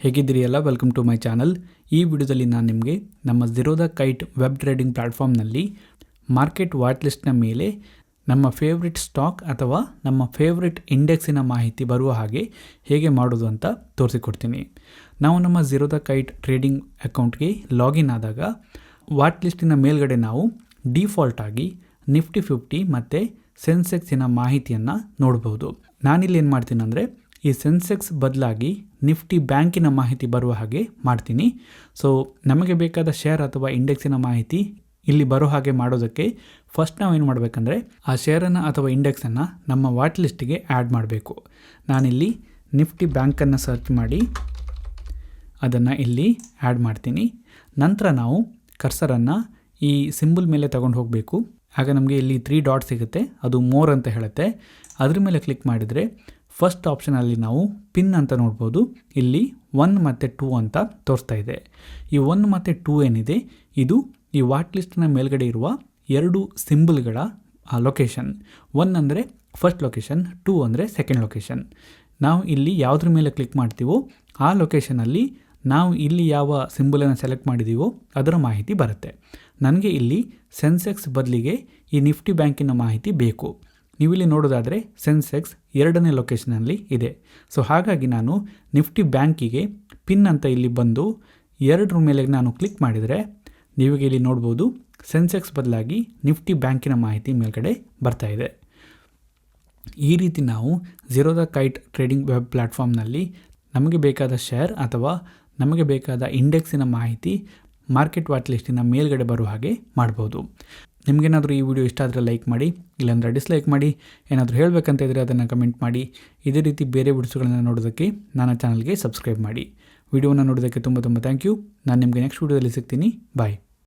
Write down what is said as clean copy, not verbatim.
ಹೇಗಿದ್ದೀರಿ ಎಲ್ಲ, welcome to my channel. ಈ ವಿಡಿಯೋದಲ್ಲಿ ನಾನು ನಿಮಗೆ ನಮ್ಮ ಝೀರೋಧಾ ಕೈಟ್ ವೆಬ್ ಟ್ರೇಡಿಂಗ್ ಪ್ಲ್ಯಾಟ್ಫಾರ್ಮ್ನಲ್ಲಿ ಮಾರ್ಕೆಟ್ ವಾಚ್ ಲಿಸ್ಟ್ನ ಮೇಲೆ ನಮ್ಮ ಫೇವ್ರೆಟ್ ಸ್ಟಾಕ್ ಅಥವಾ ನಮ್ಮ ಫೇವ್ರೆಟ್ ಇಂಡೆಕ್ಸಿನ ಮಾಹಿತಿ ಬರುವ ಹಾಗೆ ಹೇಗೆ ಮಾಡೋದು ಅಂತ ತೋರಿಸಿಕೊಡ್ತೀನಿ. ನಾವು ನಮ್ಮ ಝೀರೋಧಾ ಕೈಟ್ ಟ್ರೇಡಿಂಗ್ ಅಕೌಂಟ್ಗೆ ಲಾಗಿನ್ ಆದಾಗ ವಾಚ್ ಲಿಸ್ಟಿನ ಮೇಲ್ಗಡೆ ನಾವು ಡಿಫಾಲ್ಟ್ ಆಗಿ ನಿಫ್ಟಿ 50 ಮತ್ತು ಸೆನ್ಸೆಕ್ಸಿನ ಮಾಹಿತಿಯನ್ನು ನೋಡ್ಬೋದು. ನಾನಿಲ್ಲಿ ಏನು ಮಾಡ್ತೀನಿ ಅಂದರೆ ಈ ಸೆನ್ಸೆಕ್ಸ್ ಬದಲಾಗಿ ನಿಫ್ಟಿ ಬ್ಯಾಂಕಿನ ಮಾಹಿತಿ ಬರುವ ಹಾಗೆ ಮಾಡ್ತೀನಿ. ಸೊ ನಮಗೆ ಬೇಕಾದ ಶೇರ್ ಅಥವಾ ಇಂಡೆಕ್ಸಿನ ಮಾಹಿತಿ ಇಲ್ಲಿ ಬರೋ ಹಾಗೆ ಮಾಡೋದಕ್ಕೆ ಫಸ್ಟ್ ನಾವೇನು ಮಾಡಬೇಕಂದ್ರೆ ಆ ಶೇರನ್ನು ಅಥವಾ ಇಂಡೆಕ್ಸನ್ನು ನಮ್ಮ ವಾಚ್ ಲಿಸ್ಟಿಗೆ ಆ್ಯಡ್ ಮಾಡಬೇಕು. ನಾನಿಲ್ಲಿ ನಿಫ್ಟಿ ಬ್ಯಾಂಕನ್ನು ಸರ್ಚ್ ಮಾಡಿ ಅದನ್ನು ಇಲ್ಲಿ ಆ್ಯಡ್ ಮಾಡ್ತೀನಿ. ನಂತರ ನಾವು ಕರ್ಸರನ್ನು ಈ ಸಿಂಬಲ್ ಮೇಲೆ ತಗೊಂಡು ಹೋಗಬೇಕು. ಆಗ ನಮಗೆ ಇಲ್ಲಿ 3 ಡಾಟ್ ಸಿಗುತ್ತೆ, ಅದು ಮೋರ್ ಅಂತ ಹೇಳುತ್ತೆ. ಅದ್ರ ಮೇಲೆ ಕ್ಲಿಕ್ ಮಾಡಿದರೆ ಫಸ್ಟ್ ಆಪ್ಷನಲ್ಲಿ ನಾವು ಪಿನ್ ಅಂತ ನೋಡ್ಬೋದು. ಇಲ್ಲಿ 1 ಮತ್ತು 2 ಅಂತ ತೋರಿಸ್ತಾ ಇದೆ. ಈ 1 ಮತ್ತು 2 ಏನಿದೆ ಇದು ಈ ವಾಚ್ ಲಿಸ್ಟ್ನ ಮೇಲ್ಗಡೆ ಇರುವ 2 ಸಿಂಬಲ್ಗಳ ಲೊಕೇಶನ್. 1 ಅಂದರೆ ಫಸ್ಟ್ ಲೊಕೇಶನ್, 2 ಅಂದರೆ ಸೆಕೆಂಡ್ ಲೊಕೇಶನ್. ನಾವು ಇಲ್ಲಿ ಯಾವುದ್ರ ಮೇಲೆ ಕ್ಲಿಕ್ ಮಾಡ್ತೀವೋ ಆ ಲೊಕೇಶನಲ್ಲಿ ನಾವು ಇಲ್ಲಿ ಯಾವ ಸಿಂಬಲನ್ನು ಸೆಲೆಕ್ಟ್ ಮಾಡಿದ್ದೀವೋ ಅದರ ಮಾಹಿತಿ ಬರುತ್ತೆ. ನನಗೆ ಇಲ್ಲಿ ಸೆನ್ಸೆಕ್ಸ್ ಬದಲಿಗೆ ಈ ನಿಫ್ಟಿ ಬ್ಯಾಂಕಿನ ಮಾಹಿತಿ ಬೇಕು. ನೀವಿಲ್ಲಿ ನೋಡೋದಾದರೆ ಸೆನ್ಸೆಕ್ಸ್ 2ನೇ ಲೊಕೇಶನಲ್ಲಿ ಇದೆ. ಸೊ ಹಾಗಾಗಿ ನಾನು ನಿಫ್ಟಿ ಬ್ಯಾಂಕಿಗೆ ಪಿನ್ ಅಂತ ಇಲ್ಲಿ ಬಂದು 2 ಮೇಲೆ ನಾನು ಕ್ಲಿಕ್ ಮಾಡಿದರೆ ನೀವಿಗೆ ಇಲ್ಲಿ ನೋಡ್ಬೋದು ಸೆನ್ಸೆಕ್ಸ್ ಬದಲಾಗಿ ನಿಫ್ಟಿ ಬ್ಯಾಂಕಿನ ಮಾಹಿತಿ ಮೇಲ್ಗಡೆ ಬರ್ತಾ ಇದೆ. ಈ ರೀತಿ ನಾವು ಝೀರೋಧಾ ಕೈಟ್ ಟ್ರೇಡಿಂಗ್ ವೆಬ್ ಪ್ಲ್ಯಾಟ್ಫಾರ್ಮ್ನಲ್ಲಿ ನಮಗೆ ಬೇಕಾದ ಶೇರ್ ಅಥವಾ ನಮಗೆ ಬೇಕಾದ ಇಂಡೆಕ್ಸಿನ ಮಾಹಿತಿ ಮಾರ್ಕೆಟ್ ವಾಚ್ ಲಿಸ್ಟಿನ ಮೇಲ್ಗಡೆ ಬರುವ ಹಾಗೆ ಮಾಡ್ಬೋದು. ನಿಮಗೇನಾದರೂ ಈ ವಿಡಿಯೋ ಇಷ್ಟ ಆದರೆ ಲೈಕ್ ಮಾಡಿ, ಇಲ್ಲಾಂದರೆ ಡಿಸ್ಲೈಕ್ ಮಾಡಿ. ಏನಾದರೂ ಹೇಳಬೇಕಂತ ಇದ್ದರೆ ಅದನ್ನು ಕಮೆಂಟ್ ಮಾಡಿ. ಇದೇ ರೀತಿ ಬೇರೆ ವಿಡಿಯೋಸ್ಗಳನ್ನು ನೋಡೋದಕ್ಕೆ ನನ್ನ ಚಾನಲ್ಗೆ ಸಬ್ಸ್ಕ್ರೈಬ್ ಮಾಡಿ. ವಿಡಿಯೋನ ನೋಡೋದಕ್ಕೆ ತುಂಬ ಥ್ಯಾಂಕ್ ಯು. ನಾನು ನಿಮಗೆ ನೆಕ್ಸ್ಟ್ ವಿಡಿಯೋದಲ್ಲಿ ಸಿಗ್ತೀನಿ. ಬಾಯ್.